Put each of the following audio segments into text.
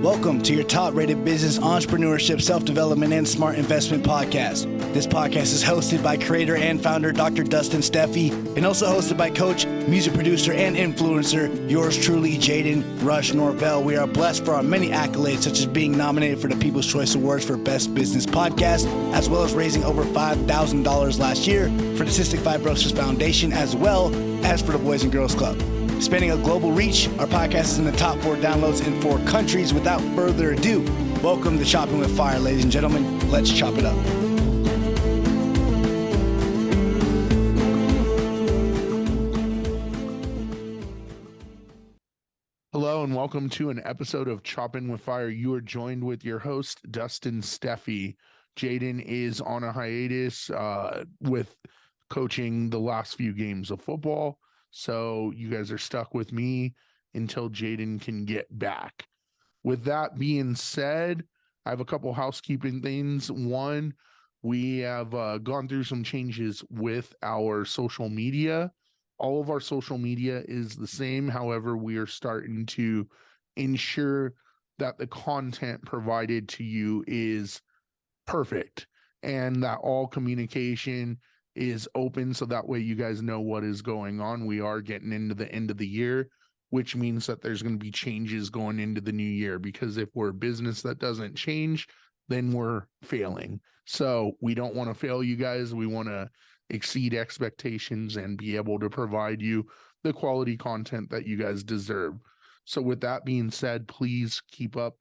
Welcome to your top-rated business, entrepreneurship, self-development, and smart investment podcast. This podcast is hosted by creator and founder Dr. Dustin Steffi, and also hosted by coach, music producer, and influencer, yours truly, Jaden Rush Norvell. We are blessed for our many accolades, such as being nominated for the People's Choice Awards for Best Business Podcast, as well as raising over $5,000 last year for the Cystic Fibrosis Foundation, as well as for the Boys and Girls Club. Spanning a global reach, our podcast is in the top 4 downloads in 4 countries. Without further ado, welcome to Chopping with Fire, ladies and gentlemen. Let's chop it up. Hello and welcome to an episode of Chopping with Fire. You are joined with your host, Dustin Steffi. Jaden is on a hiatus with coaching the last few games of football. So you guys are stuck with me until Jaden can get back. With that being said, I have a couple housekeeping things. One, we have gone through some changes with our social media. All of our social media is the same. However, we are starting to ensure that the content provided to you is perfect and that all communication is open, so that way you guys know what is going on. We are getting into the end of the year, which means that there's going to be changes going into the new year, because if we're a business that doesn't change, then we're failing. So we don't want to fail you guys. We want to exceed expectations and be able to provide you the quality content that you guys deserve. So with that being said, please keep up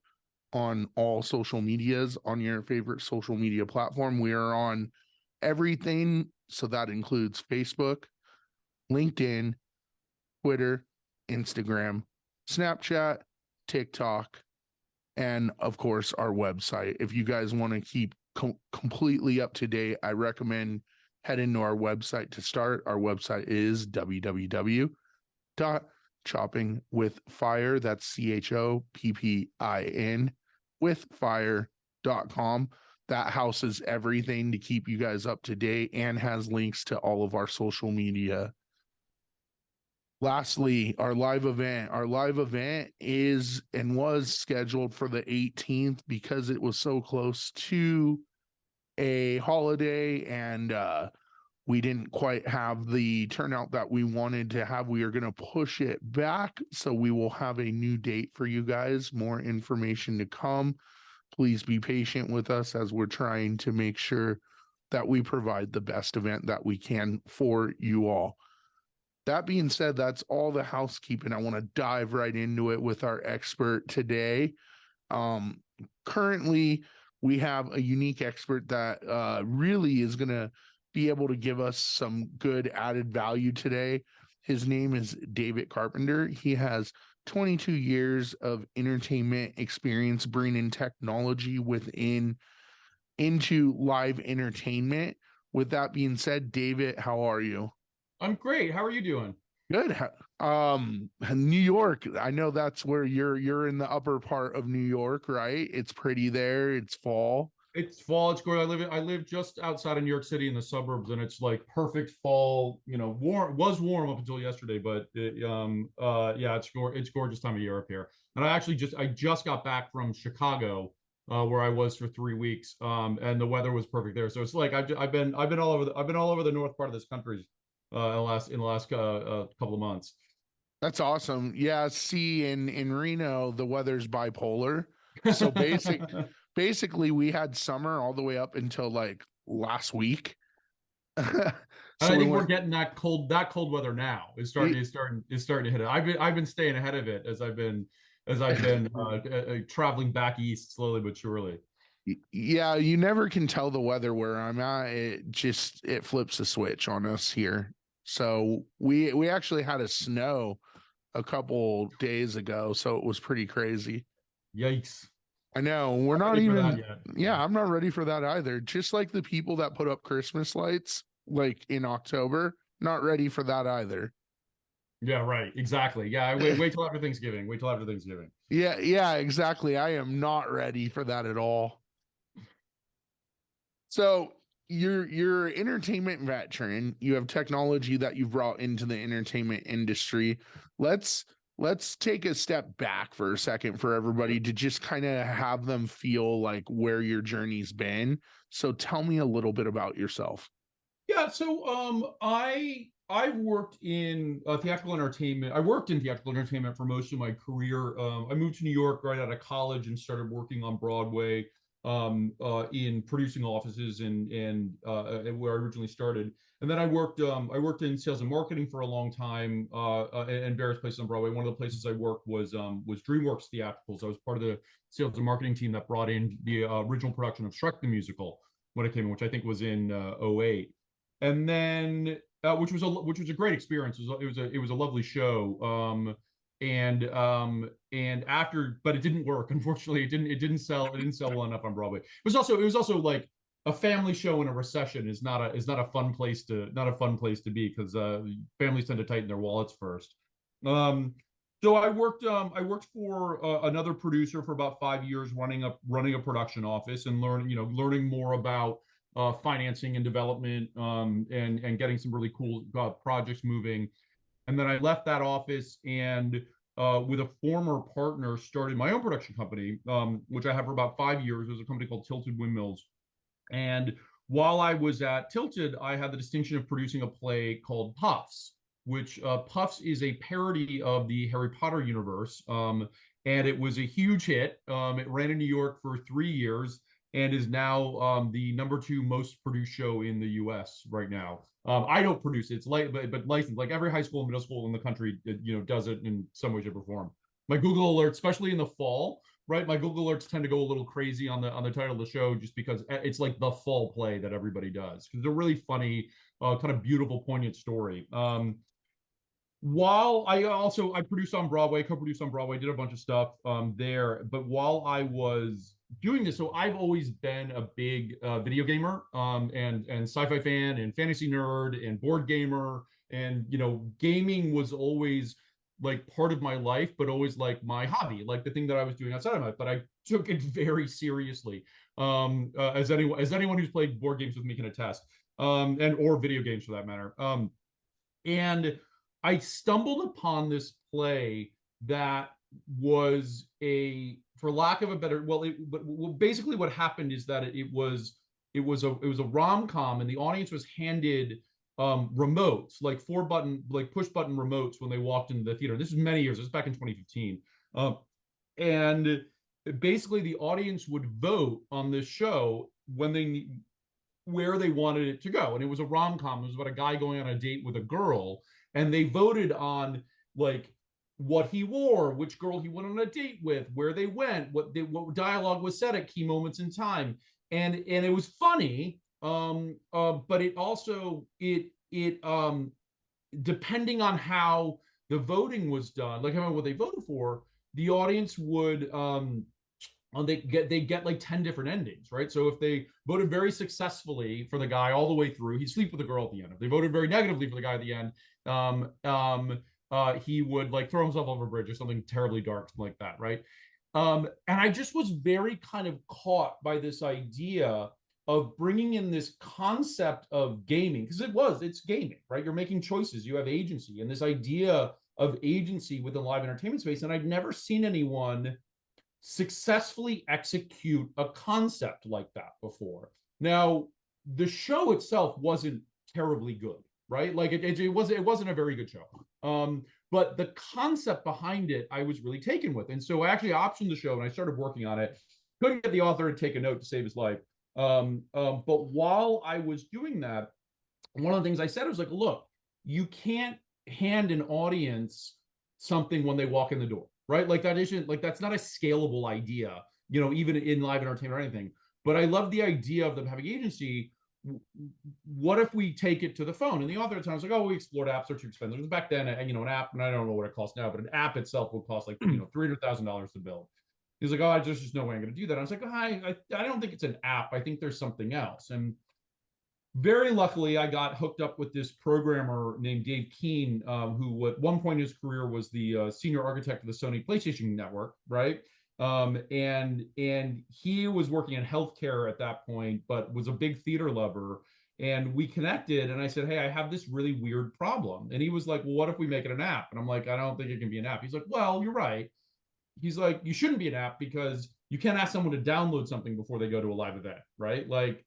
on all social medias on your favorite social media platform. We are on everything. So that includes Facebook, LinkedIn, Twitter, Instagram, Snapchat, TikTok, and of course our website. If you guys want to keep completely up to date, I recommend heading to our website to start. Our website is www.choppingwithfire. That's CHOPPIN with fire.com. That houses everything to keep you guys up to date and has links to all of our social media. Lastly, our live event. Our live event is and was scheduled for the 18th because it was so close to a holiday and we didn't quite have the turnout that we wanted to have. We are going to push it back, so we will have a new date for you guys. More information to come. Please be patient with us as we're trying to make sure that we provide the best event that we can for you all. That being said, that's all the housekeeping. I want to dive right into it with our expert today. Currently, we have a unique expert that really is going to be able to give us some good added value today. His name is David Carpenter. He has 22 years of entertainment experience bringing technology into live entertainment. With that being said, David, how are you? I'm great. How are you doing? Good. New York. I know that's where you're in the upper part of New York, right? It's pretty there. It's fall. It's fall. It's great. I live just outside of New York City in the suburbs, and it's like perfect fall. You know, was warm up until yesterday, but yeah, it's gorgeous time of year up here. And I just got back from Chicago, where I was for 3 weeks, and the weather was perfect there. So it's like I've been all over the north part of this country, in the last couple of months. That's awesome. Yeah. See, in Reno, the weather's bipolar. So basically we had summer all the way up until like last week. I think we're getting that cold weather now. It's starting to hit it. I've been staying ahead of it as I've been traveling back east slowly but surely. Yeah, you never can tell the weather where I'm at. It flips a switch on us here. So we actually had a snow a couple days ago, so it was pretty crazy. Yikes. I know. We're not even, yeah, I'm not ready for that either. Just like the people that put up Christmas lights like in October, not ready for that either. Yeah, right. Exactly. Yeah, wait till after Thanksgiving. Yeah, exactly. I am not ready for that at all. So you're an entertainment veteran. You have technology that you've brought into the entertainment industry. Let's let's take a step back for a second for everybody to just kind of have them feel like where your journey's been. So tell me a little bit about yourself. Yeah, so I worked in theatrical entertainment. I worked in theatrical entertainment for most of my career. I moved to New York right out of college and started working on Broadway in producing offices and where I originally started. And then I worked in sales and marketing for a long time and various places on Broadway. One of the places I worked was DreamWorks Theatricals. I was part of the sales and marketing team that brought in the original production of Shrek the Musical when it came in, which I think was in '08. And then which was a great experience. It was a lovely show. And after, but it didn't work. Unfortunately, it didn't sell well enough on Broadway. It was also like a family show in a recession is not a fun place to be, because families tend to tighten their wallets first. So I worked for another producer for about 5 years, running a production office and learning more about financing and development, and getting some really cool projects moving. And then I left that office and with a former partner started my own production company, which I had for about 5 years. It was a company called Tilted Windmills. And while I was at Tilted, I had the distinction of producing a play called Puffs, which Puffs is a parody of the Harry Potter universe. And it was a huge hit. It ran in New York for 3 years and is now the #2 most produced show in the US right now. I don't produce it, it's but licensed. Like every high school and middle school in the country, does it in some way, shape, or form. My Google alerts, especially in the fall, right? My Google alerts tend to go a little crazy on the title of the show, just because it's like the fall play that everybody does, because they're really funny, kind of beautiful, poignant story. While I produced on Broadway, co-produced on Broadway, did a bunch of stuff there. But while I was doing this, so I've always been a big video gamer, and sci-fi fan and fantasy nerd and board gamer, and gaming was always like part of my life, but always like my hobby, like the thing that I was doing outside of it. But I took it very seriously, as anyone who's played board games with me can attest, or video games for that matter. And I stumbled upon this play that was for lack of a better, basically what happened is that it was a rom-com, and the audience was handed remotes, like push button remotes when they walked into the theater. This is many years. This is back in 2015, and basically the audience would vote on this show where they wanted it to go, and it was a rom-com. It was about a guy going on a date with a girl. And they voted on like what he wore, which girl he went on a date with, where they went, what dialogue was said at key moments in time, and it was funny. But it also depending on how the voting was done, like what they voted for, the audience would they get like 10 different endings, right? So if they voted very successfully for the guy all the way through, he'd sleep with the girl at the end. If they voted very negatively for the guy at the end, he would like throw himself over a bridge or something terribly dark, like that, right? And I just was very kind of caught by this idea of bringing in this concept of gaming, because it's gaming, right? You're making choices, you have agency, and this idea of agency within live entertainment space. And I'd never seen anyone successfully execute a concept like that before. Now, the show itself wasn't terribly good, right? Like it wasn't a very good show. But the concept behind it, I was really taken with. And so I actually optioned the show and I started working on it. Couldn't get the author to take a note to save his life. But while I was doing that, one of the things I said was like, look, you can't hand an audience something when they walk in the door, right? Like that's not a scalable idea, even in live entertainment or anything. But I love the idea of them having agency. What if we take it to the phone? And the author at the time was like, oh, we explored apps are too expensive. Back then, an app, and I don't know what it costs now, but an app itself would cost like, $300,000 to build. He's like, oh, there's just no way I'm going to do that. I was like, I don't think it's an app. I think there's something else. And very luckily, I got hooked up with this programmer named Dave Keane, who at one point in his career was the senior architect of the Sony PlayStation Network, right? And he was working in healthcare at that point, but was a big theater lover. And we connected, and I said, hey, I have this really weird problem. And he was like, well, what if we make it an app? And I'm like, I don't think it can be an app. He's like, well, you're right. He's like, you shouldn't be an app because you can't ask someone to download something before they go to a live event, right? Like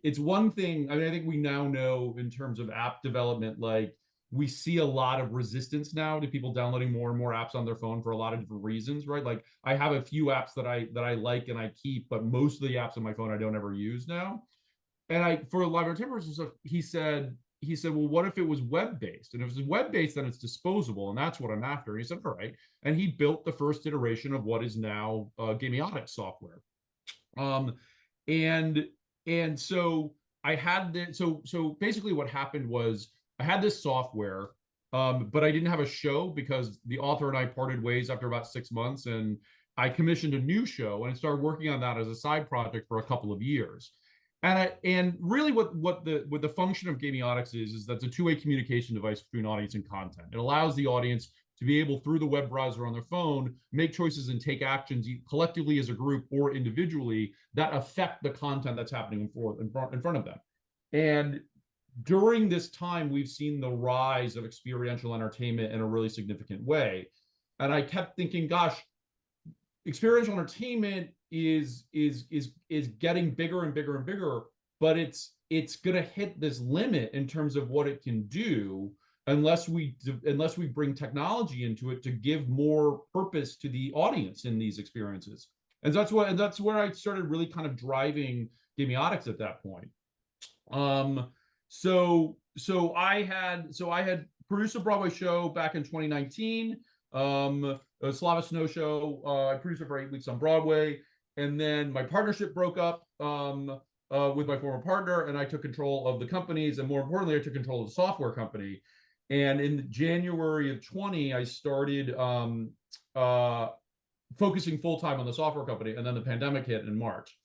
it's one thing. I mean, I think we now know in terms of app development, like we see a lot of resistance now to people downloading more and more apps on their phone for a lot of different reasons, right? Like I have a few apps that I like and I keep, but most of the apps on my phone I don't ever use now. And for live entertainment, he said, well, what if it was web-based? And if it's web-based, then it's disposable, and that's what I'm after. And he said, all right. And he built the first iteration of what is now Gamiotics software. And so I had this. So basically, what happened was I had this software, but I didn't have a show because the author and I parted ways after about 6 months, and I commissioned a new show and started working on that as a side project for a couple of years. And really what the function of Gamiotics is that's a two-way communication device between audience and content. It allows the audience to be able, through the web browser on their phone, make choices and take actions collectively as a group or individually that affect the content that's happening in front of them. And during this time, we've seen the rise of experiential entertainment in a really significant way. And I kept thinking, gosh, experiential entertainment is getting bigger and bigger and bigger, but it's going to hit this limit in terms of what it can do unless we bring technology into it to give more purpose to the audience in these experiences. And that's where I started really kind of driving Gamiotics at that point. So I had produced a Broadway show back in 2019. A Slava Snow show. I produced it for 8 weeks on Broadway, and then my partnership broke up with my former partner, and I took control of the companies, and more importantly, I took control of the software company. And in January of 20, I started focusing full time on the software company, and then the pandemic hit in March.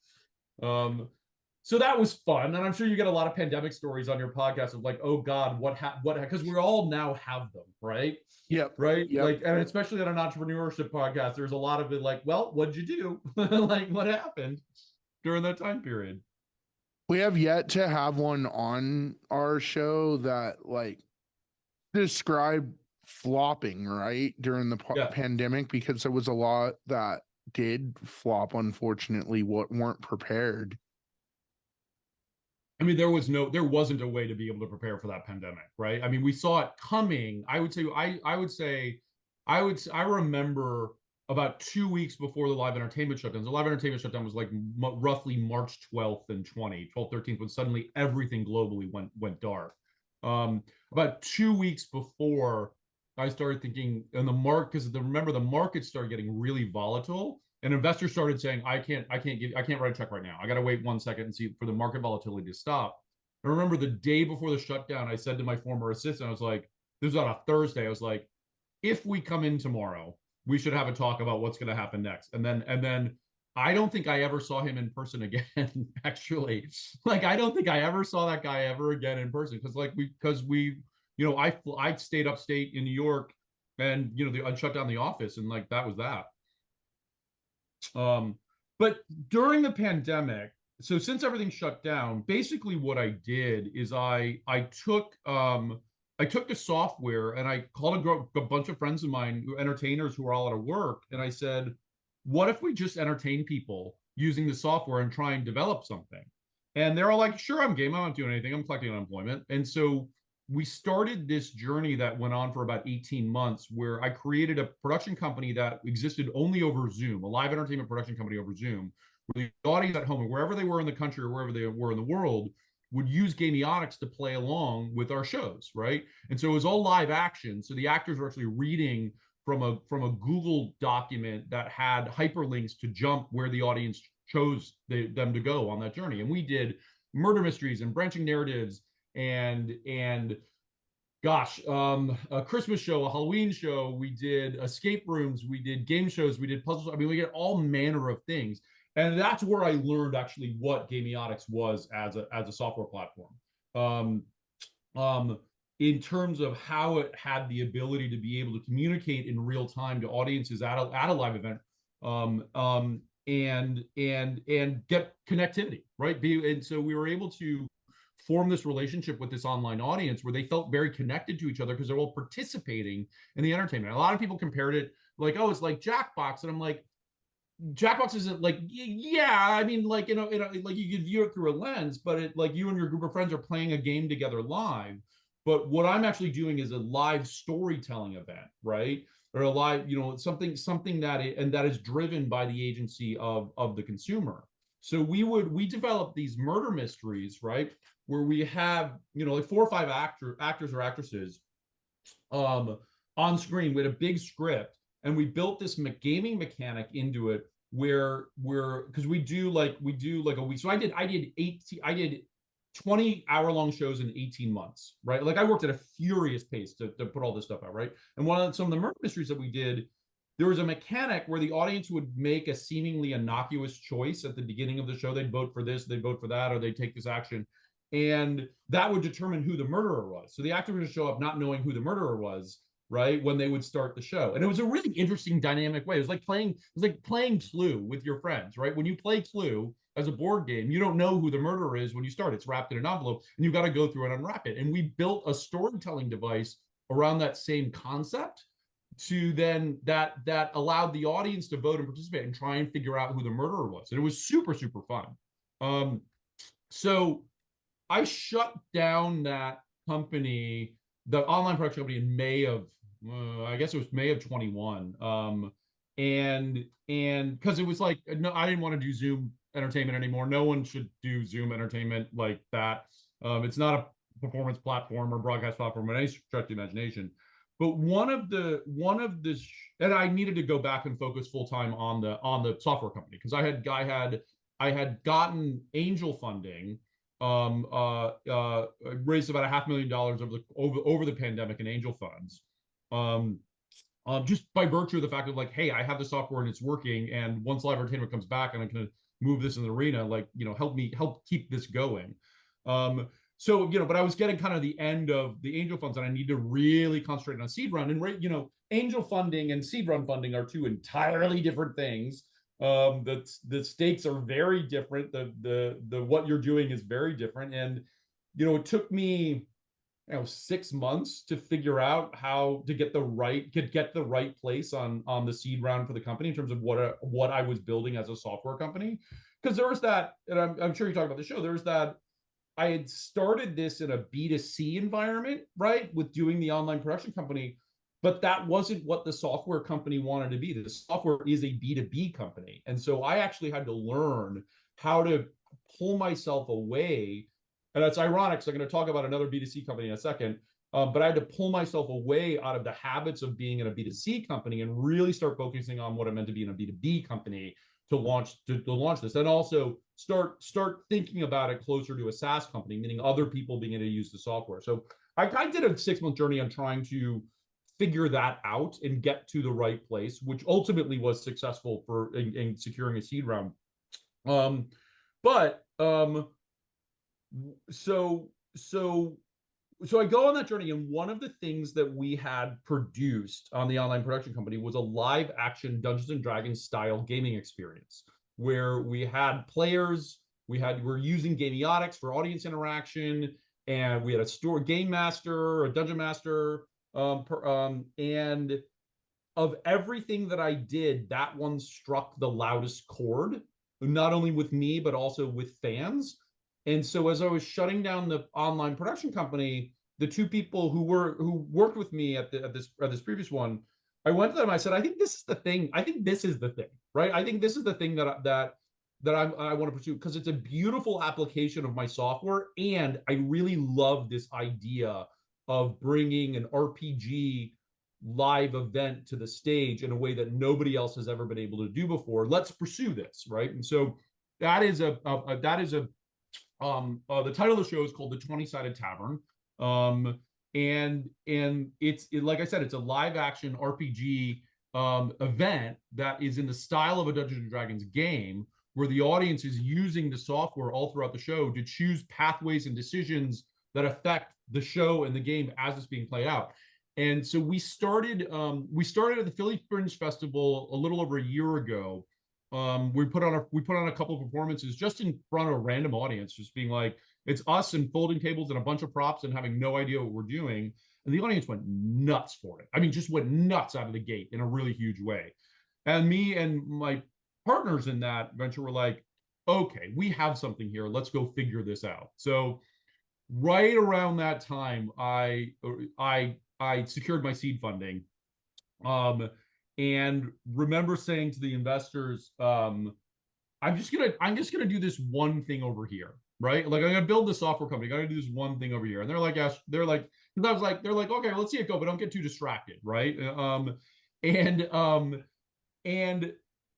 So that was fun, and I'm sure you get a lot of pandemic stories on your podcast of like, oh God, what? Because we all now have them, right? Yep. Right. Yep. Like, and especially on an entrepreneurship podcast, there's a lot of it like, well, what'd you do? Like, what happened during that time period? We have yet to have one on our show that like described flopping right during the pandemic, because there was a lot that did flop, unfortunately, what weren't prepared. I mean, there wasn't a way to be able to prepare for that pandemic, right? I mean, we saw it coming. I remember about 2 weeks before the live entertainment shutdown. The live entertainment shutdown was like roughly March 12th and 12th, 13th, when suddenly everything globally went dark. About 2 weeks before, I started thinking, and the market started getting really volatile. And investors started saying, I can't write a check right now. I got to wait 1 second and see for the market volatility to stop. I remember the day before the shutdown, I said to my former assistant, I was like, this was on a Thursday. I was like, if we come in tomorrow, we should have a talk about what's going to happen next. And then I don't think I ever saw him in person again, actually. Like, I don't think I ever saw that guy ever again in person. Because I stayed upstate in New York, and, I shut down the office, and like, that was that. But during the pandemic, so since everything shut down, basically what I did is I took the software, and I called a bunch of friends of mine, entertainers who were all out of work, and I said, what if we just entertain people using the software and try and develop something? And they're all like, sure, I'm game. I'm not doing anything. I'm collecting unemployment. And so we started this journey that went on for about 18 months, where I created a production company that existed only over Zoom, a live entertainment production company over Zoom, where the audience at home, and wherever they were in the country or wherever they were in the world, would use Gamiotics to play along with our shows, right? And so it was all live action. So the actors were actually reading from a Google document that had hyperlinks to jump where the audience chose them to go on that journey. And we did murder mysteries and branching narratives and gosh, a Christmas show, a Halloween show. We did escape rooms. We did game shows. We did puzzles. I mean, we did all manner of things. And that's where I learned actually what Gamiotics was as a software platform. In terms of how it had the ability to be able to communicate in real time to audiences at a live event, and get connectivity, right? And so we were able to form this relationship with this online audience where they felt very connected to each other because they're all participating in the entertainment. A lot of people compared it like, oh, it's like Jackbox. And I'm like, Jackbox isn't like, yeah, I mean, like, like you could view it through a lens, but it like you and your group of friends are playing a game together live. But what I'm actually doing is a live storytelling event, right? Or a live, something that that is driven by the agency of the consumer. So we develop these murder mysteries, right? Where we have, like 4 or 5 actors or actresses on screen with a big script, and we built this gaming mechanic into it where because we do like a week. So I did 20-hour-long shows in 18 months, right? Like I worked at a furious pace to put all this stuff out, right? And some of the murder mysteries that we did, there was a mechanic where the audience would make a seemingly innocuous choice at the beginning of the show. They'd vote for this, they'd vote for that, or they'd take this action. And that would determine who the murderer was. So the actor would show up not knowing who the murderer was, right, when they would start the show. And it was a really interesting dynamic way. It was like playing Clue with your friends, right? When you play Clue as a board game, you don't know who the murderer is when you start. It's wrapped in an envelope, and you've got to go through and unwrap it. And we built a storytelling device around that same concept to then that allowed the audience to vote and participate and try and figure out who the murderer was. And it was super, super fun. So I shut down that company, the online production company, in May of, I guess it was May of 21. And because it was like, no, I didn't want to do Zoom entertainment anymore. No one should do Zoom entertainment like that. It's not a performance platform or broadcast platform by any stretch of the imagination. But one of the and I needed to go back and focus full time on the software company, because I had gotten angel funding, raised about $500,000 over the pandemic in angel funds, just by virtue of the fact of like, hey, I have the software and it's working, and once live entertainment comes back and I'm going to move this in the arena, like, help keep this going. So, but I was getting kind of the end of the angel funds, and I need to really concentrate on seed run. And angel funding and seed run funding are two entirely different things. The stakes are very different. The what you're doing is very different. And it took me 6 months to figure out how to get the right place on the seed round for the company in terms of what I was building as a software company. Because there was that, and I'm sure you talked about the show, there was that I had started this in a B2C environment, right, with doing the online production company, but that wasn't what the software company wanted to be. The software is a B2B company. And so I actually had to learn how to pull myself away. And that's ironic, because I'm going to talk about another B2C company in a second. But I had to pull myself away out of the habits of being in a B2C company and really start focusing on what it meant to be in a B2B company to launch this, and also start thinking about it closer to a SaaS company, meaning other people being able to use the software. So I did a 6-month journey on trying to figure that out and get to the right place, which ultimately was successful in securing a seed round. So I go on that journey, and one of the things that we had produced on the online production company was a live action Dungeons and Dragons style gaming experience where we had players, we're using Gamiotics for audience interaction, and we had a game master, a dungeon master, and of everything that I did, that one struck the loudest chord, not only with me, but also with fans. And so as I was shutting down the online production company, the two people who worked with me at this previous one, I went to them. I said, I think this is the thing. I think this is the thing, right? I think this is the thing that I want to pursue, because it's a beautiful application of my software, and I really love this idea of bringing an RPG live event to the stage in a way that nobody else has ever been able to do before. Let's pursue this, right? And so the title of the show is called the Twenty-Sided Tavern. And like I said, it's a live action RPG event that is in the style of a Dungeons and Dragons game, where the audience is using the software all throughout the show to choose pathways and decisions that affect the show and the game as it's being played out. And so we started at the Philly Fringe Festival a little over a year ago. We put on a couple of performances just in front of a random audience, just being like, It's us and folding tables and a bunch of props and having no idea what we're doing. And the audience went nuts for it. I mean, just went nuts out of the gate in a really huge way. And me and my partners in that venture were like, okay, we have something here. Let's go figure this out. So right around that time, I secured my seed funding, and remember saying to the investors, I'm just gonna do this one thing over here, right? Like I'm gonna build this software company. I'm gonna do this one thing over here. And they're like, yes, they're like, because I was like, they're like, okay, well, let's see it go, but don't get too distracted, right? And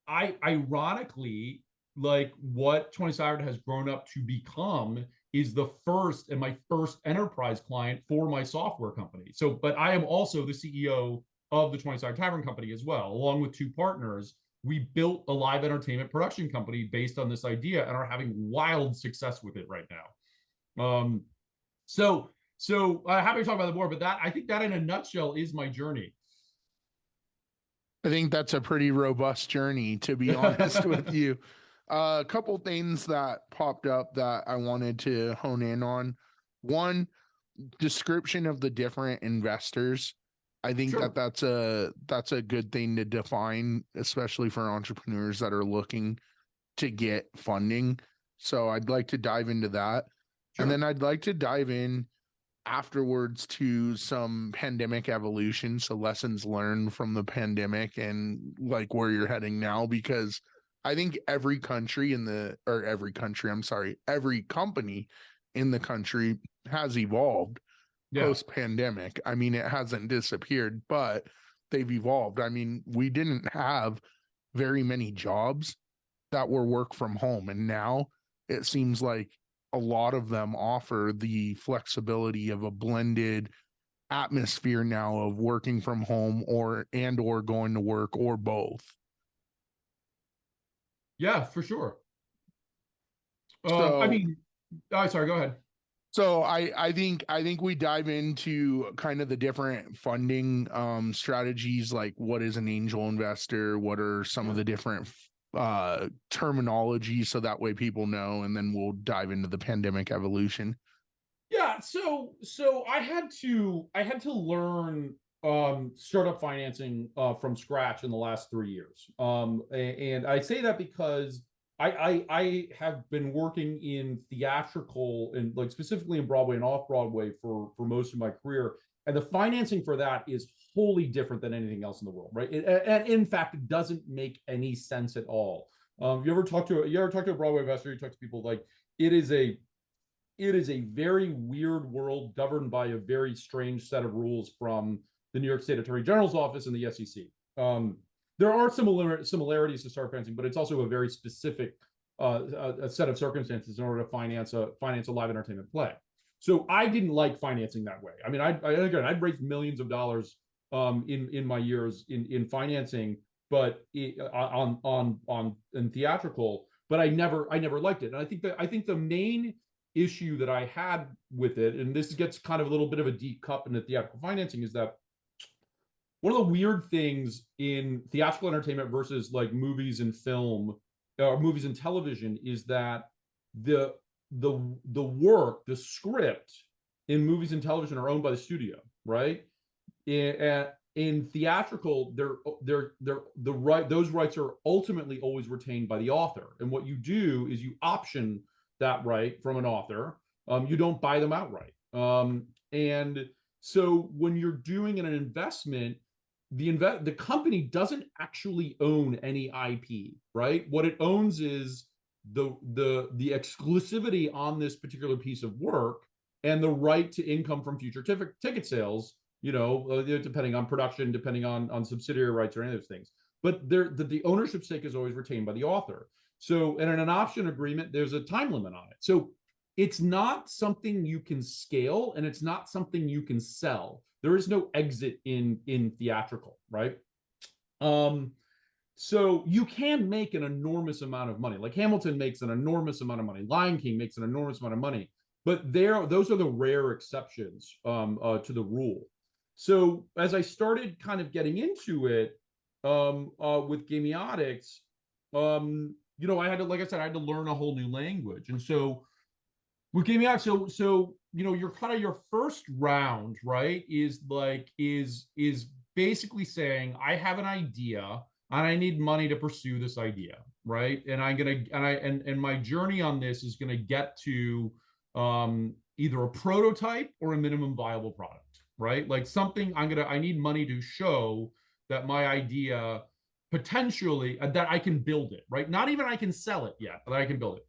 I ironically, like what 20-Sided has grown up to become is the first and my first enterprise client for my software company. So, but I am also the CEO of the 20-Sided Tavern company as well, along with two partners. We built a live entertainment production company based on this idea and are having wild success with it right now. So happy to talk about it more, but that, I think that in a nutshell is my journey. I think that's a pretty robust journey, to be honest with you. A couple things that popped up that I wanted to hone in on. One, description of the different investors. I think Sure. that's a good thing to define, especially for entrepreneurs that are looking to get funding. So I'd like to dive into that. Sure. And then I'd like to dive in afterwards to some pandemic evolution, so lessons learned from the pandemic and like where you're heading now, because I think every company in the country has evolved post pandemic. I mean, it hasn't disappeared, but they've evolved. I mean, we didn't have very many jobs that were work from home, and now it seems like a lot of them offer the flexibility of a blended atmosphere now of working from home or going to work, or both. Yeah, for sure. So, I mean, sorry, go ahead. So I think we dive into kind of the different funding strategies, like what is an angel investor, what are some of the different terminology, so that way people know, and then we'll dive into the pandemic evolution. Yeah, so I had to learn startup financing from scratch in the last 3 years. And I say that because I have been working in theatrical and like specifically in Broadway and off Broadway for most of my career, and the financing for that is wholly different than anything else in the world, right? And in fact, it doesn't make any sense at all. You ever talk to a Broadway investor? You talk to people like it is a very weird world governed by a very strange set of rules from the New York State Attorney General's office and the SEC. There are similarities to startup financing, but it's also a very specific a set of circumstances in order to finance a live entertainment play. So I didn't like financing that way. I mean, I'd raised millions of dollars in my years in financing, but in theatrical, but I never liked it. And I think the main issue that I had with it, and this gets kind of a little bit of a deep cut into theatrical financing, is that one of the weird things in theatrical entertainment versus like movies and film or movies and television is that the work, the script in movies and television are owned by the studio, right? In theatrical, those rights are ultimately always retained by the author. And what you do is you option that right from an author. You don't buy them outright. And so when you're doing an investment, the company doesn't actually own any IP, right? What it owns is the exclusivity on this particular piece of work and the right to income from future ticket sales, depending on production, depending on subsidiary rights or any of those things. But the ownership stake is always retained by the author. So, and in an option agreement, there's a time limit on it. So it's not something you can scale, and it's not something you can sell. There is no exit in theatrical, right? So you can make an enormous amount of money. Like Hamilton makes an enormous amount of money. Lion King makes an enormous amount of money. But those are the rare exceptions to the rule. So as I started kind of getting into it with Gamiotics, I had to, like I said, I had to learn a whole new language. And so With Gamiotics, so your kind of your first round, right, is basically saying I have an idea and I need money to pursue this idea, right? And I'm gonna and my journey on this is gonna get to either a prototype or a minimum viable product, right? Like something I need money to show that my idea potentially that I can build it, right? Not even I can sell it yet, but I can build it.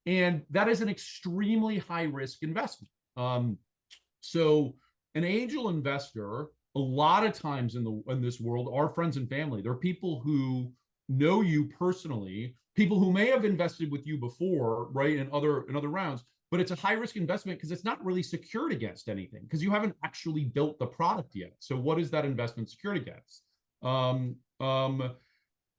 And that is an extremely high risk investment. So an angel investor, a lot of times in this world, are friends and family. They're people who know you personally, people who may have invested with you before, right, in other rounds. But it's a high risk investment because it's not really secured against anything because you haven't actually built the product yet. So what is that investment secured against?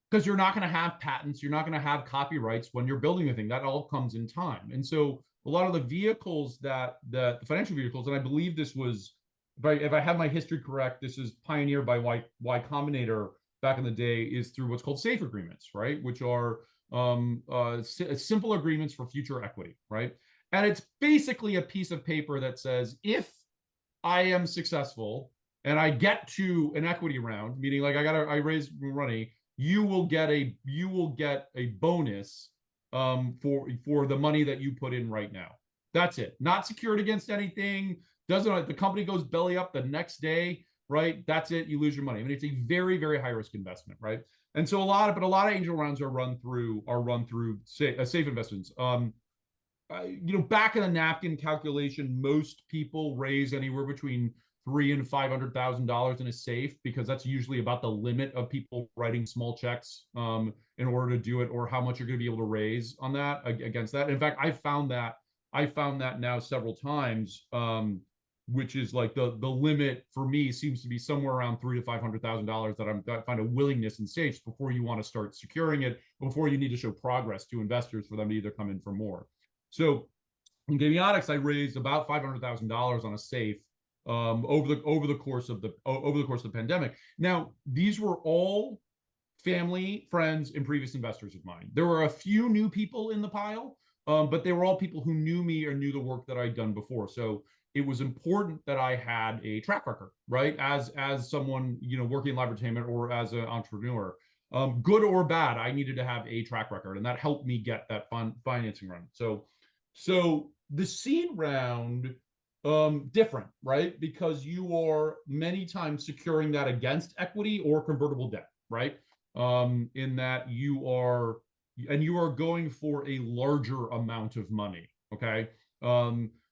Because you're not going to have patents, you're not going to have copyrights when you're building the thing. That all comes in time. And so a lot of the vehicles that the financial vehicles, and I believe this was, if I have my history correct, this is pioneered by Y Combinator back in the day, is through what's called safe agreements, right? Which are simple agreements for future equity, right? And it's basically a piece of paper that says, if I am successful and I get to an equity round, meaning like I raise money, you will get a bonus for the money that you put in right now. That's it. Not secured against anything. The company goes belly up the next day, right? That's it. You lose your money. I mean, it's a very, very high risk investment, right? And so a lot of angel rounds are run through safe investments. Back in the napkin calculation, most people raise anywhere between $300,000 and $500,000 in a safe, because that's usually about the limit of people writing small checks in order to do it, or how much you're going to be able to raise on that against that. In fact, I found that now several times, which is like the limit for me seems to be somewhere around $300,000 to $500,000 that I find a willingness in safes before you want to start securing it, before you need to show progress to investors for them to either come in for more. So in Gamiotics, I raised about $500,000 on a safe over the course of the pandemic. Now, these were all family, friends, and previous investors of mine. There were a few new people in the pile, but they were all people who knew me or knew the work that I'd done before. So it was important that I had a track record, right? As someone, working in live entertainment or as an entrepreneur, good or bad, I needed to have a track record, and that helped me get that financing run. So the seed round, different, right? Because you are many times securing that against equity or convertible debt, right? In that you are going for a larger amount of money, okay?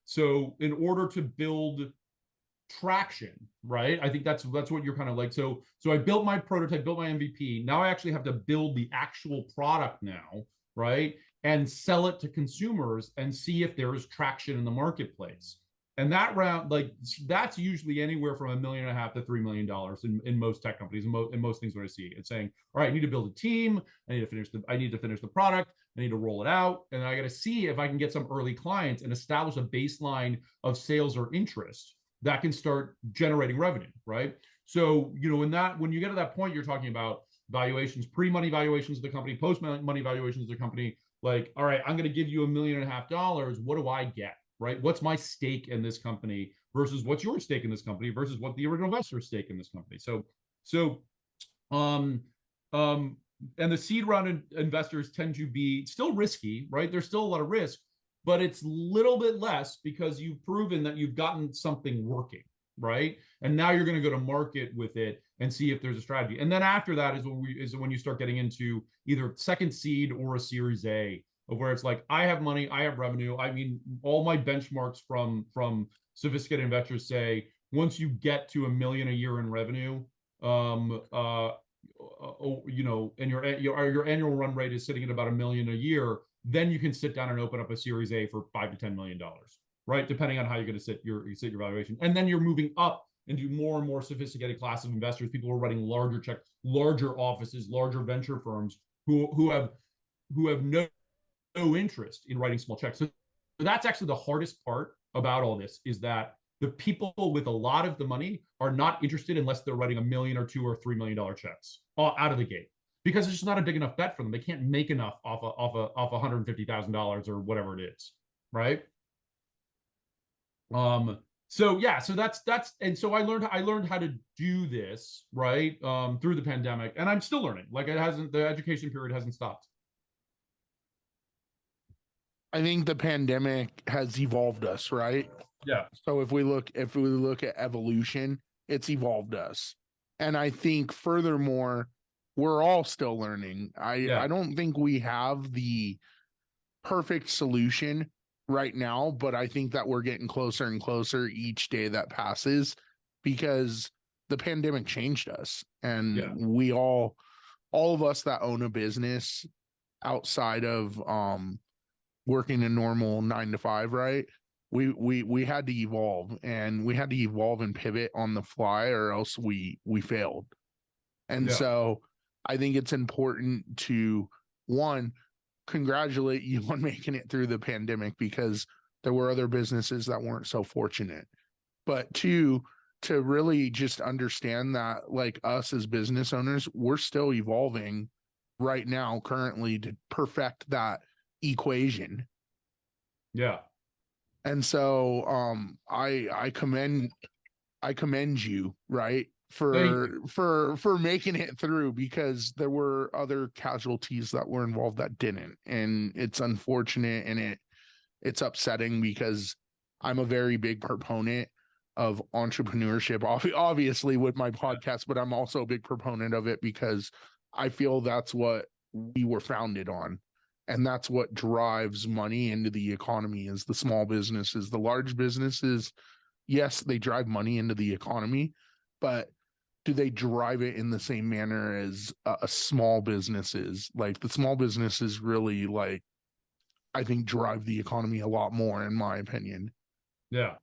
So in order to build traction, right? I think that's what you're kind of like. So I built my prototype, built my MVP. Now I actually have to build the actual product now, right? And sell it to consumers and see if there is traction in the marketplace. And that round, that's usually anywhere from $1.5 million to $3 million in most tech companies, in most things that I see. It's saying, all right, I need to build a team, I need to finish the product, I need to roll it out, and I got to see if I can get some early clients and establish a baseline of sales or interest that can start generating revenue, right? So, when you get to that point, you're talking about valuations, pre-money valuations of the company, post-money valuations of the company. Like, all right, I'm going to give you $1.5 million. What do I get, right? What's my stake in this company versus what's your stake in this company versus what the original investor's stake in this company? And the seed round investors tend to be still risky, right? There's still a lot of risk, but it's a little bit less because you've proven that you've gotten something working, right? And now you're going to go to market with it and see if there's a strategy. And then after that is when you start getting into either second seed or a Series A, of where it's like, I have money, I have revenue. I mean, all my benchmarks from sophisticated investors say, once you get to $1 million a year in revenue, and your annual run rate is sitting at about $1 million a year, then you can sit down and open up a Series A for $5 to $10 million, right? Depending on how you're going to set your valuation. And then you're moving up into more and more sophisticated class of investors, people who are writing larger checks, larger offices, larger venture firms who have no interest in writing small checks. So that's actually the hardest part about all this, is that the people with a lot of the money are not interested unless they're writing $1 million or $2 or $3 million checks out of the gate, because it's just not a big enough bet for them. They can't make enough off $150,000 or whatever it is, right? So yeah, so that's and so I learned how to do this, right, through the pandemic, and I'm still learning. Like, the education period hasn't stopped. I think the pandemic has evolved us, right? Yeah. So if we look at evolution, it's evolved us. And I think furthermore, we're all still learning. I Yeah. don't think we have the perfect solution right now, but I think that we're getting closer and closer each day that passes because the pandemic changed us. Yeah. And we all of us that own a business outside of working a normal 9 to 5, right? We had to evolve, and we had to evolve and pivot on the fly, or else we failed. And Yeah. so I think it's important to, one, congratulate you on making it through the pandemic, because there were other businesses that weren't so fortunate. But two, to really just understand that, like, us as business owners, we're still evolving right now currently to perfect that equation. Yeah. And so I commend you, right, Thank for you. making it through, because there were other casualties that were involved that didn't. And it's unfortunate, and it's upsetting, because I'm a very big proponent of entrepreneurship, obviously with my podcast, but I'm also a big proponent of it because I feel that's what we were founded on. And that's what drives money into the economy, is the small businesses. The large businesses, yes, they drive money into the economy, but do they drive it in the same manner as a small businesses? Like, the small businesses really, like, I think, drive the economy a lot more, in my opinion. Yeah.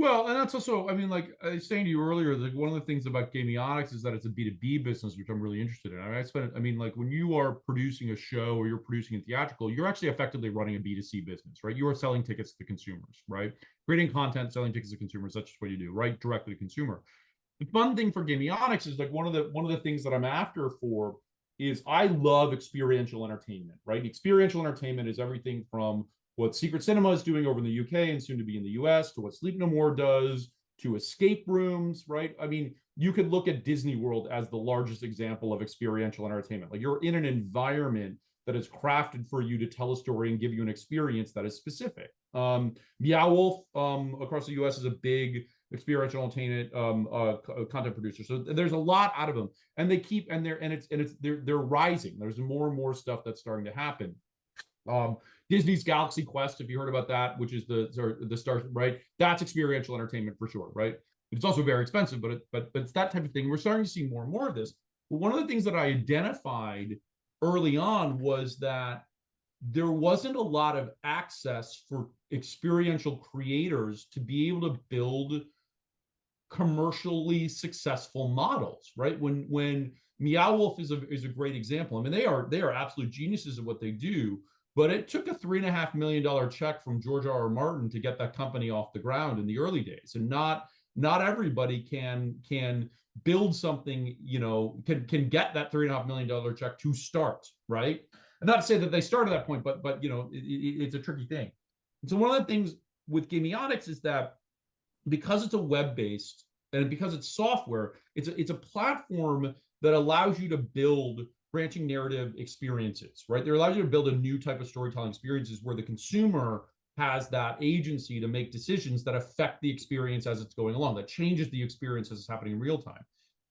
Well, and that's also, I mean, like I was saying to you earlier, like one of the things about Gamiotics is that it's a B2B business, which I'm really interested in. I mean, like when you are producing a show or you're producing a theatrical, you're actually effectively running a B2C business, right? You are selling tickets to consumers, right? Creating content, selling tickets to consumers. That's just what you do, right? Directly to consumer. The fun thing for Gamiotics is like one of the things that I'm after for is I love experiential entertainment, right? Experiential entertainment is everything from what Secret Cinema is doing over in the UK and soon to be in the US, to what Sleep No More does, to escape rooms, right? I mean, you could look at Disney World as the largest example of experiential entertainment. Like, you're in an environment that is crafted for you to tell a story and give you an experience that is specific. Meow Wolf across the US is a big experiential entertainment content producer. So there's a lot out of them, and they're rising. There's more and more stuff that's starting to happen. Disney's Galaxy Quest, if you heard about that, which is the Star, right? That's experiential entertainment for sure, right? It's also very expensive, but it's that type of thing. We're starting to see more and more of this. But one of the things that I identified early on was that there wasn't a lot of access for experiential creators to be able to build commercially successful models, right? When Meow Wolf is a great example. I mean, they are absolute geniuses at what they do, but it took a $3.5 million check from George R.R. Martin to get that company off the ground in the early days. And not everybody can build something, can get that $3.5 million check to start, right? And not to say that they started at that point, but it's a tricky thing. And so one of the things with Gamiotics is that because it's a web-based and because it's software, it's a platform that allows you to build branching narrative experiences, right? They allow you to build a new type of storytelling experiences where the consumer has that agency to make decisions that affect the experience as it's going along, that changes the experience as it's happening in real time.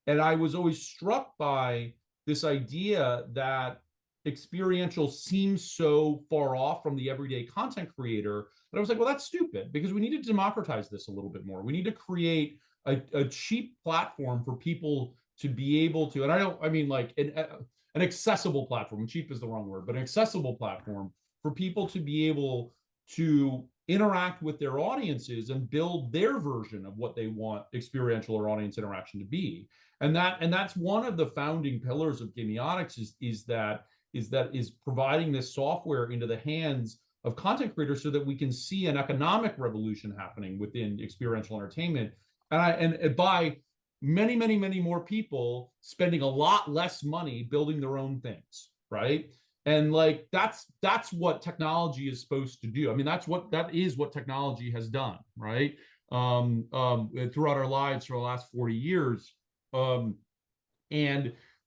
And I was always struck by this idea that experiential seems so far off from the everyday content creator that I was like, well, that's stupid, because we need to democratize this a little bit more. We need to create a cheap platform for people to be able to, and I mean like an accessible platform. Cheap is the wrong word, but an accessible platform for people to be able to interact with their audiences and build their version of what they want experiential or audience interaction to be. And that's one of the founding pillars of Gamiotics is providing this software into the hands of content creators so that we can see an economic revolution happening within experiential entertainment. And by many more people spending a lot less money building their own things, right? And like that's what technology is supposed to do. I mean, that is what technology has done, right? Throughout our lives for the last 40 years. And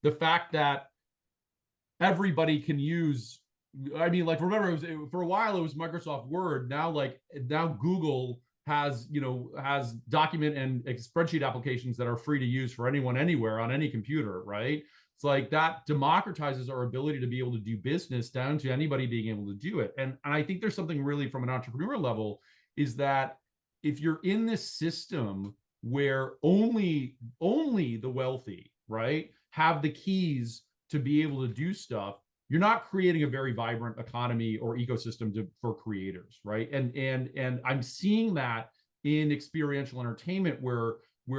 the fact that everybody can use, I mean, like, remember, for a while it was Microsoft Word. Now Google has document and spreadsheet applications that are free to use for anyone anywhere on any computer, right? It's like that democratizes our ability to be able to do business down to anybody being able to do it. And I think there's something really from an entrepreneur level is that if you're in this system where only the wealthy, right, have the keys to be able to do stuff, you're not creating a very vibrant economy or ecosystem for creators, right? And I'm seeing that in experiential entertainment where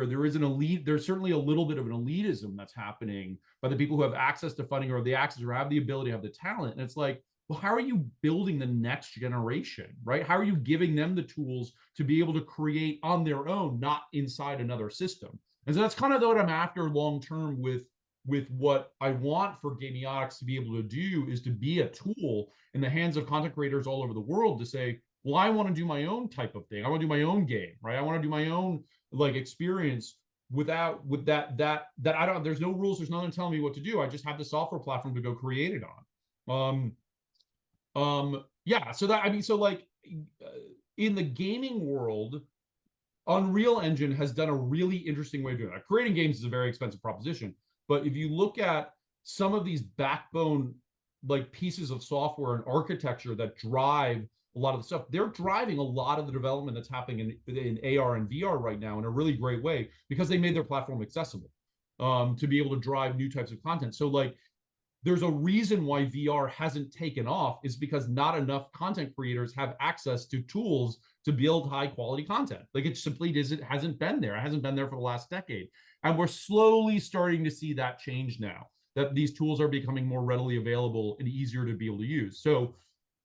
there is an elite, there's certainly a little bit of an elitism that's happening by the people who have access to funding or the access or have the ability, have the talent. And it's like, well, how are you building the next generation, right? How are you giving them the tools to be able to create on their own, not inside another system? And so that's kind of what I'm after long term with what I want for Gamiotics to be able to do, is to be a tool in the hands of content creators all over the world to say, well, I want to do my own type of thing. I want to do my own game, right? I want to do my own like experience with that I don't, there's no rules, there's nothing telling me what to do. I just have the software platform to go create it on. Yeah, so that, I mean, so like in the gaming world, Unreal Engine has done a really interesting way of doing that. Creating games is a very expensive proposition, but if you look at some of these backbone like pieces of software and architecture that drive a lot of the stuff, they're driving a lot of the development that's happening in AR and VR right now in a really great way, because they made their platform accessible to be able to drive new types of content. So like, there's a reason why VR hasn't taken off, is because not enough content creators have access to tools to build high quality content. Like, it simply hasn't been there. It hasn't been there for the last decade. And we're slowly starting to see that change now, that these tools are becoming more readily available and easier to be able to use. So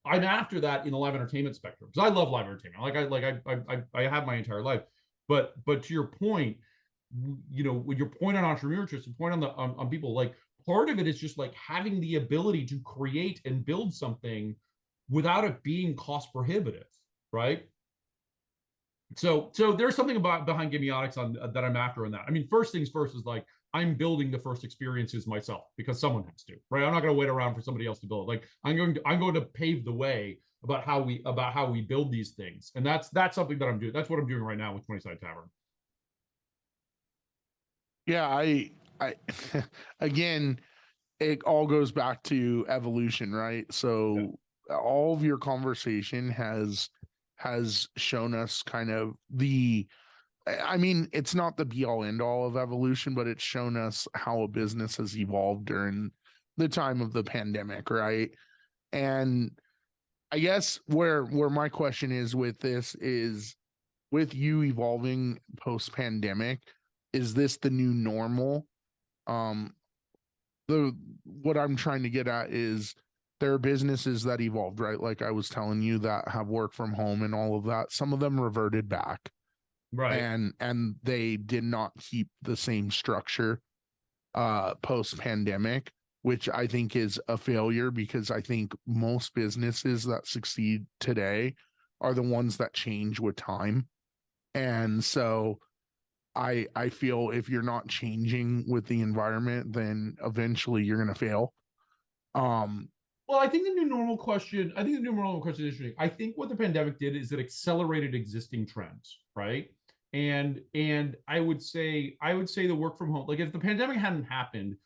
I'm after that in the live entertainment spectrum, because I love live entertainment. I have my entire life. But to your point, with your point on entrepreneurship, and point on people, like, part of it is just like having the ability to create and build something without it being cost prohibitive, right? So there's something behind Gamiotics that I'm after in that. I mean, first things first is like, I'm building the first experiences myself because someone has to, right? I'm not going to wait around for somebody else to build it. Like, I'm going to pave the way about how we build these things, and that's something that I'm doing. That's what I'm doing right now with Twenty-Sided Tavern. Yeah, I again, it all goes back to evolution, right? So all of your conversation has shown us kind of I mean, it's not the be all end all of evolution, but it's shown us how a business has evolved during the time of the pandemic, right? And I guess where my question is with this is, with you evolving post pandemic, is this the new normal? What I'm trying to get at is, there are businesses that evolved, right? Like I was telling you, that have work from home and all of that. Some of them reverted back, right? And they did not keep the same structure post pandemic, which I think is a failure, because I think most businesses that succeed today are the ones that change with time. And so I feel if you're not changing with the environment, then eventually you're going to fail. Well, I think the new normal question is interesting. I think what the pandemic did is it accelerated existing trends, right? And I would say the work from home, like, if the pandemic hadn't happened,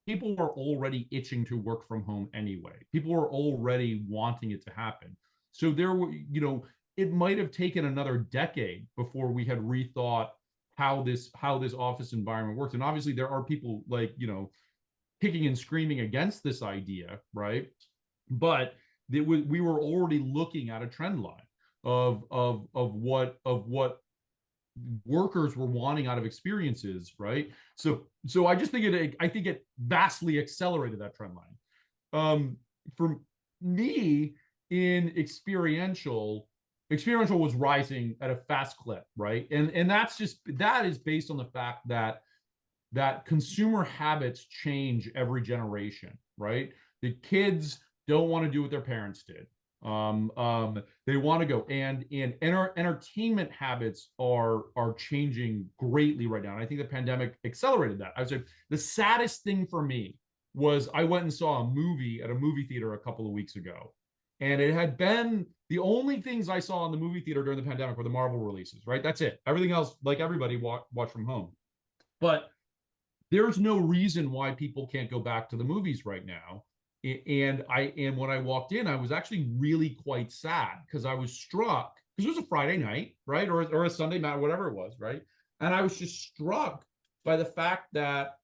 people were already itching to work from home anyway. People were already wanting it to happen. So there were, it might have taken another decade before we had rethought how this office environment works. And obviously there are people like, kicking and screaming against this idea, right? But we were already looking at a trend line of what workers were wanting out of experiences, right? So I just think it vastly accelerated that trend line. For me, in experiential was rising at a fast clip, right? And that is based on the fact that consumer habits change every generation, right? The kids don't want to do what their parents did. They want to go, and entertainment habits are changing greatly right now. And I think the pandemic accelerated that. I would say the saddest thing for me was I went and saw a movie at a movie theater a couple of weeks ago. And it had been the only things I saw in the movie theater during the pandemic were the Marvel releases, right? That's it. Everything else, like everybody, watch from home. But there's no reason why people can't go back to the movies right now. And when I walked in, I was actually really quite sad because I was struck, because it was a Friday night, right? Or a Sunday night, whatever it was, right? And I was just struck by the fact that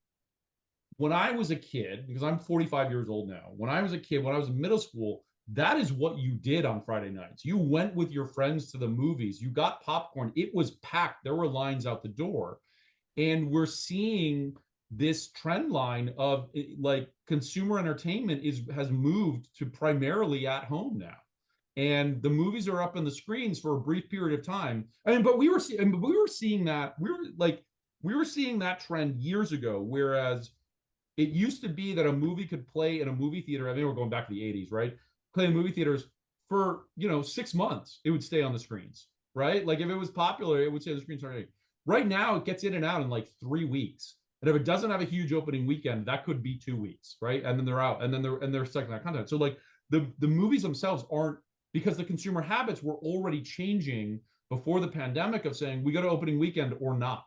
when I was a kid, because I'm 45 years old now, when I was a kid, when I was in middle school, that is what you did on Friday nights. You went with your friends to the movies. You got popcorn. It was packed. There were lines out the door. And we're seeing this trend line of like consumer entertainment has moved to primarily at home now. And the movies are up on the screens for a brief period of time. I mean, but we were seeing that trend years ago, whereas it used to be that a movie could play in a movie theater. I mean, we're going back to the 80s, right? Play in movie theaters for 6 months. It would stay on the screens, right? Like if it was popular, it would stay on the screens. Right now, it gets in and out in like 3 weeks. And if it doesn't have a huge opening weekend, that could be 2 weeks, right? And then they're out, and then they're stuck in that content. So like the movies themselves aren't, because the consumer habits were already changing before the pandemic of saying we go to opening weekend or not.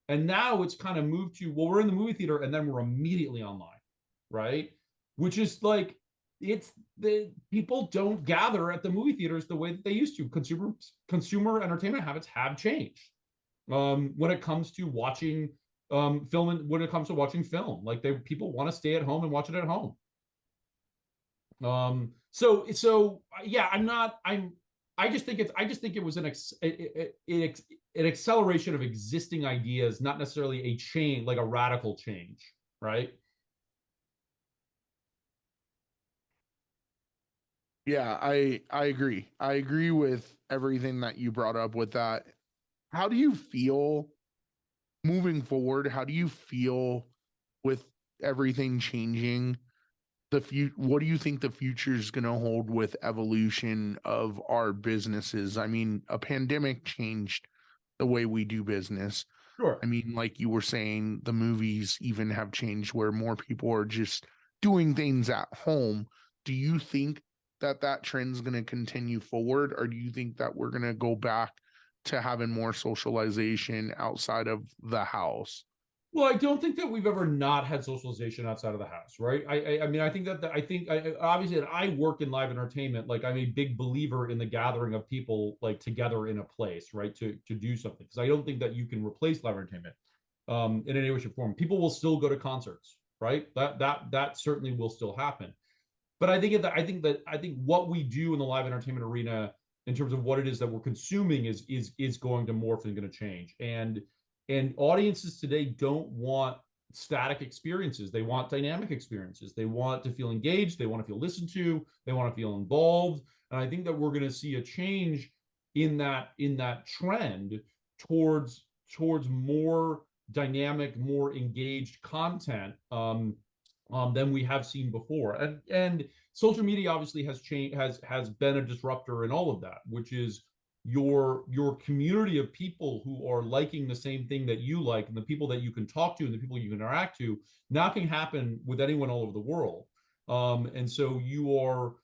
And now it's kind of moved to, well, we're in the movie theater and then we're immediately online, right? Which is like, it's the people don't gather at the movie theaters the way that they used to. Consumer entertainment habits have changed when it comes to watching film, and when it comes to watching film, like people want to stay at home and watch it at home. So yeah, I just think it was an acceleration of existing ideas, not necessarily a change, like a radical change, right? Yeah, I agree. I agree with everything that you brought up with that. How do you feel moving forward? How do you feel with everything changing? What do you think the future is going to hold with evolution of our businesses? I mean, a pandemic changed the way we do business. Sure. I mean, like you were saying, the movies even have changed where more people are just doing things at home. Do you think that trend's going to continue forward, or do you think that we're going to go back to having more socialization outside of the house? Well, I don't think that we've ever not had socialization outside of the house, right? I mean, I think obviously that I work in live entertainment. Like, I'm a big believer in the gathering of people like together in a place, right, to do something. Because I don't think that you can replace live entertainment in any way, shape, or form. People will still go to concerts, right? That certainly will still happen. But I think what we do in the live entertainment arena in terms of what it is that we're consuming is going to morph and going to change. And audiences today don't want static experiences. They want dynamic experiences. They want to feel engaged. They want to feel listened to. They want to feel involved. And I think that we're going to see a change in that trend towards more dynamic, more engaged content than we have seen before. And social media obviously has been a disruptor in all of that, which is your community of people who are liking the same thing that you like, and the people that you can talk to and the people you can interact to now can happen with anyone all over the world. And so you are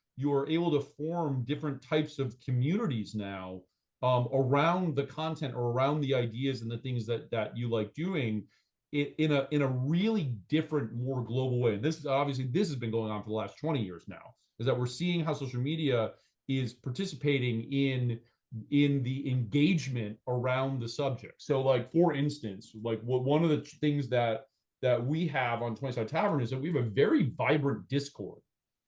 able to form different types of communities now around the content or around the ideas and the things that you like doing in a really different, more global way. And this has been going on for the last 20 years now, is that we're seeing how social media is participating in the engagement around the subject. So like, for instance, like one of the things that we have on Twenty-Sided Tavern is that we have a very vibrant Discord,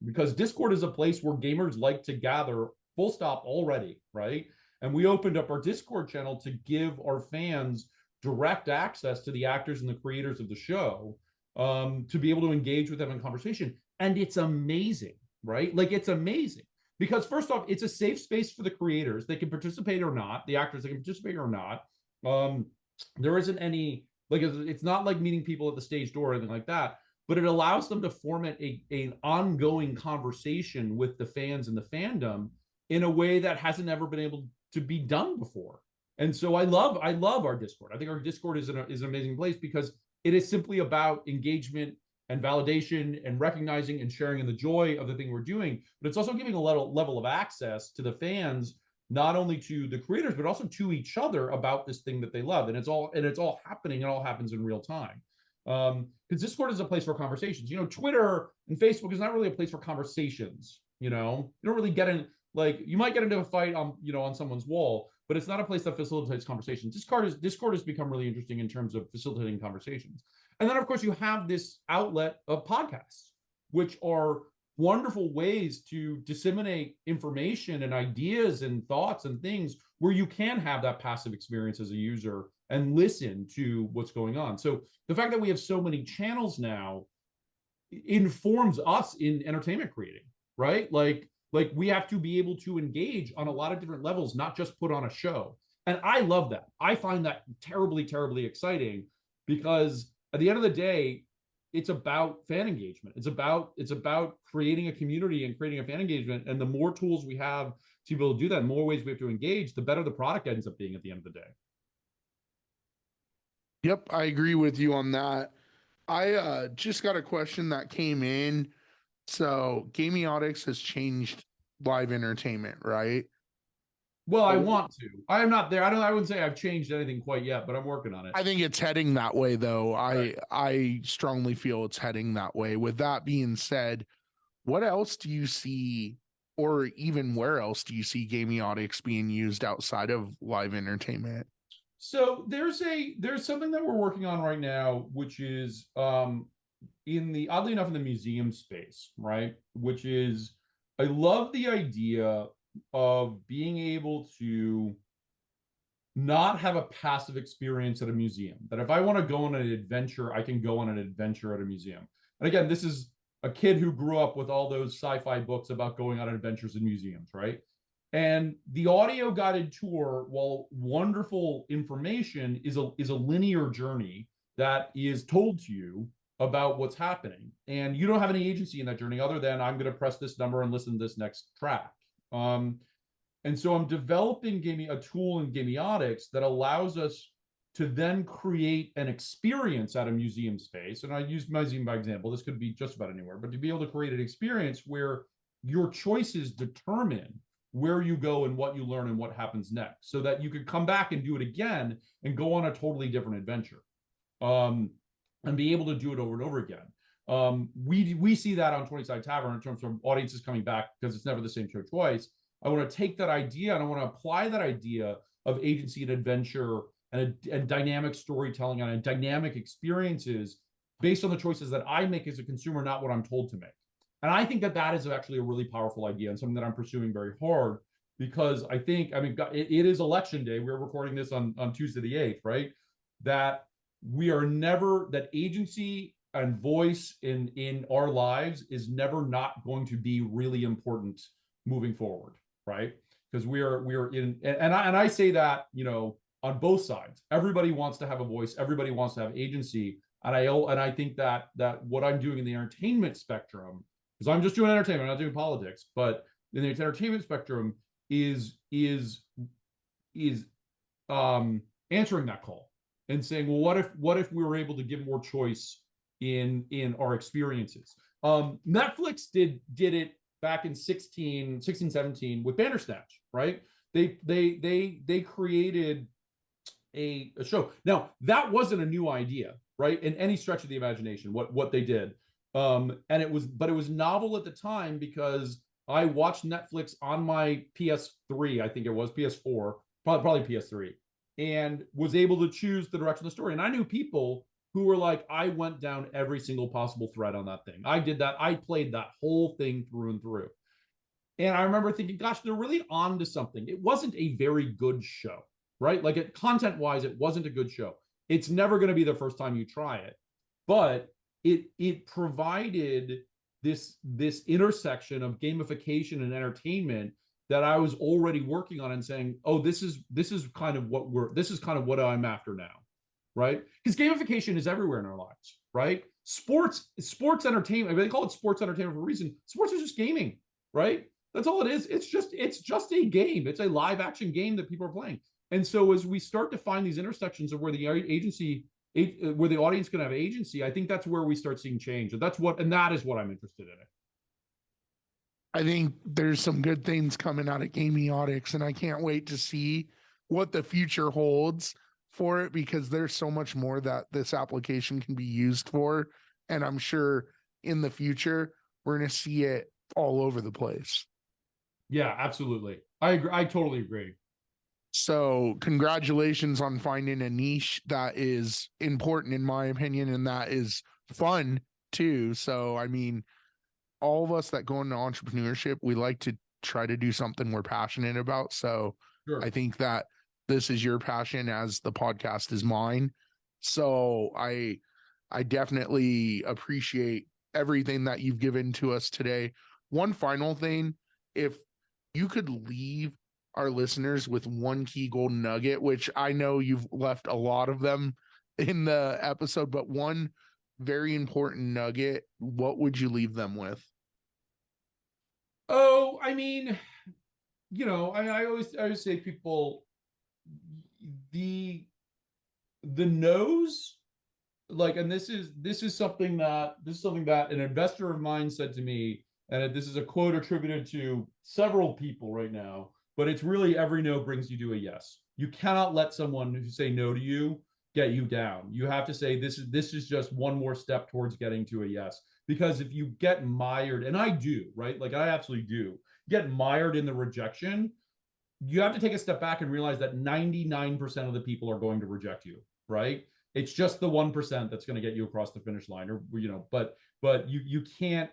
because Discord is a place where gamers like to gather, full stop, already, right? And we opened up our Discord channel to give our fans direct access to the actors and the creators of the show, to be able to engage with them in conversation. And it's amazing, right? Like, it's amazing. Because first off, it's a safe space for the creators. They can participate or not. The actors, they can participate or not. There isn't any, like, it's not like meeting people at the stage door or anything like that. but it allows them to foment an ongoing conversation with the fans and the fandom in a way that hasn't ever been able to be done before. And so I love our Discord. I think our Discord is an amazing place because it is simply about engagement and validation and recognizing and sharing in the joy of the thing we're doing. But it's also giving a level of access to the fans, not only to the creators, but also to each other about this thing that they love. And it's all happening. It all happens in real time. Because Discord is a place for conversations. Twitter and Facebook is not really a place for conversations. You don't really get in, like, you might get into a fight on someone's wall, but it's not a place that facilitates conversations. Discord has become really interesting in terms of facilitating conversations. And then, of course, you have this outlet of podcasts, which are wonderful ways to disseminate information and ideas and thoughts and things where you can have that passive experience as a user and listen to what's going on. So the fact that we have so many channels now informs us in entertainment creating, right? Like we have to be able to engage on a lot of different levels, not just put on a show. And I love that. I find that terribly, terribly exciting because at the end of the day, it's about fan engagement. It's about creating a community and creating a fan engagement. And the more tools we have to be able to do that, the more ways we have to engage, the better the product ends up being at the end of the day. Yep, I agree with you on that. I just got a question that came in. So Gamiotics has changed live entertainment, right? Well, I want to. I am not there. I wouldn't say I've changed anything quite yet, but I'm working on it. I think it's heading that way, though. Right. I strongly feel it's heading that way. With that being said, what else do you see, or even where else do you see Gamiotics being used outside of live entertainment? So there's something that we're working on right now, which is oddly enough in the museum space, right? Which is, I love the idea of being able to not have a passive experience at a museum. That if I want to go on an adventure, I can go on an adventure at a museum. And again, this is a kid who grew up with all those sci-fi books about going on adventures in museums, right? And the audio guided tour, while wonderful information, is a linear journey that is told to you about what's happening. And you don't have any agency in that journey other than I'm going to press this number and listen to this next track. And so I'm developing a tool in Gamiotics that allows us to then create an experience at a museum space. And I use museum by example. This could be just about anywhere, but to be able to create an experience where your choices determine where you go and what you learn and what happens next, so that you could come back and do it again and go on a totally different adventure, and be able to do it over and over again. We see that on Twenty-Sided Tavern in terms of audiences coming back because it's never the same show twice. I want to take that idea and I want to apply that idea of agency and adventure and dynamic storytelling and dynamic experiences based on the choices that I make as a consumer, not what I'm told to make. And I think that is actually a really powerful idea and something that I'm pursuing very hard, because it is election day. We're recording this on Tuesday the 8th, right? That agency and voice in our lives is never not going to be really important moving forward, right? Because we are in, and I say that, on both sides. Everybody wants to have a voice. Everybody wants to have agency. And I think that what I'm doing in the entertainment spectrum, because I'm just doing entertainment, I'm not doing politics, but in the entertainment spectrum is answering that call and saying, well, what if we were able to give more choice in our experiences? Netflix did it back in 16, 17 with Bandersnatch, right? They created a show. Now, that wasn't a new idea, right? In any stretch of the imagination, what they did. And it was novel at the time because I watched Netflix on my PS3, I think it was PS4, probably PS3, and was able to choose the direction of the story. And I knew people who were like, I went down every single possible thread on that thing. I did that. I played that whole thing through and through. And I remember thinking, gosh, they're really on to something. It wasn't a very good show, right? Like content-wise, it wasn't a good show. It's never going to be the first time you try it. But it provided this intersection of gamification and entertainment that I was already working on and saying, oh, this is kind of what I'm after now, right? Because gamification is everywhere in our lives, right? Sports entertainment. I mean, they call it sports entertainment for a reason. Sports is just gaming, right? That's all it is. It's just a game. It's a live action game that people are playing. And so as we start to find these intersections of where the where the audience can have agency, I think that's where we start seeing change. And that is what I'm interested in. I think there's some good things coming out of Gamiotics, and I can't wait to see what the future holds for it, because there's so much more that this application can be used for. And I'm sure in the future, we're going to see it all over the place. Yeah, absolutely. I agree. I totally agree. So congratulations on finding a niche that is important, in my opinion, and that is fun too. So, I mean, all of us that go into entrepreneurship, we like to try to do something we're passionate about. So Sure. I think that this is your passion as the podcast is mine. So I definitely appreciate everything that you've given to us today. One final thing, if you could leave our listeners with one key golden nugget, which I know you've left a lot of them in the episode, but one very important nugget, what would you leave them with? Oh, I mean, I always say people, the no's, like, and this is something that an investor of mine said to me, and this is a quote attributed to several people right now, but it's really every no brings you to a yes. You cannot let someone who say no to you get you down. You have to say this is just one more step towards getting to a yes. Because if you get mired, and I do, right? Like I absolutely do, get mired in the rejection, you have to take a step back and realize that 99% of the people are going to reject you, right? It's just the 1% that's going to get you across the finish line, or but you can't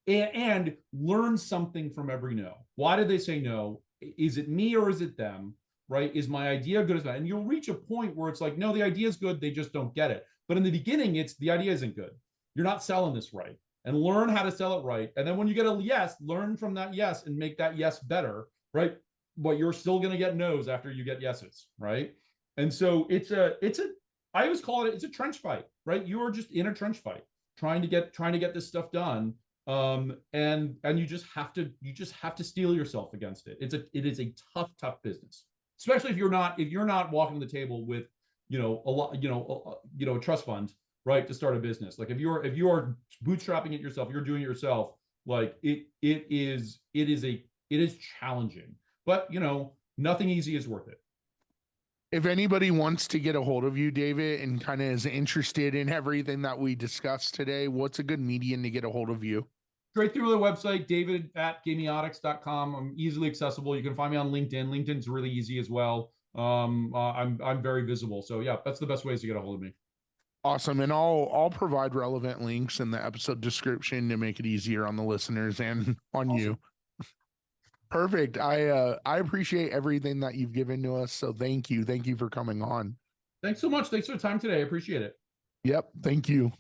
and learn something from every no. Why did they say no? Is it me or is it them? Right? Is my idea good as that? And you'll reach a point where it's like, no, the idea is good, they just don't get it. But in the beginning, it's the idea isn't good. You're not selling this right. And learn how to sell it right. And then when you get a yes, learn from that yes and make that yes better, right? But you're still going to get no's after you get yeses, right? And so I always call it, it's a trench fight, right? You are just in a trench fight trying to get this stuff done. And you just have to steel yourself against it. It is a tough business, especially if you're not walking to the table with, a trust fund, right, to start a business. Like if you're bootstrapping it yourself, you're doing it yourself, like it is challenging, but nothing easy is worth it. If anybody wants to get a hold of you, David, and kind of is interested in everything that we discussed today, what's a good medium to get a hold of you? Straight through the website, david@gamiotics.com. I'm easily accessible. You can find me on LinkedIn. LinkedIn's really easy as well. I'm very visible. So yeah, that's the best ways to get a hold of me. Awesome. And I'll provide relevant links in the episode description to make it easier on the listeners and on you. Perfect. I appreciate everything that you've given to us. So thank you. Thank you for coming on. Thanks so much. Thanks for the time today. I appreciate it. Yep. Thank you.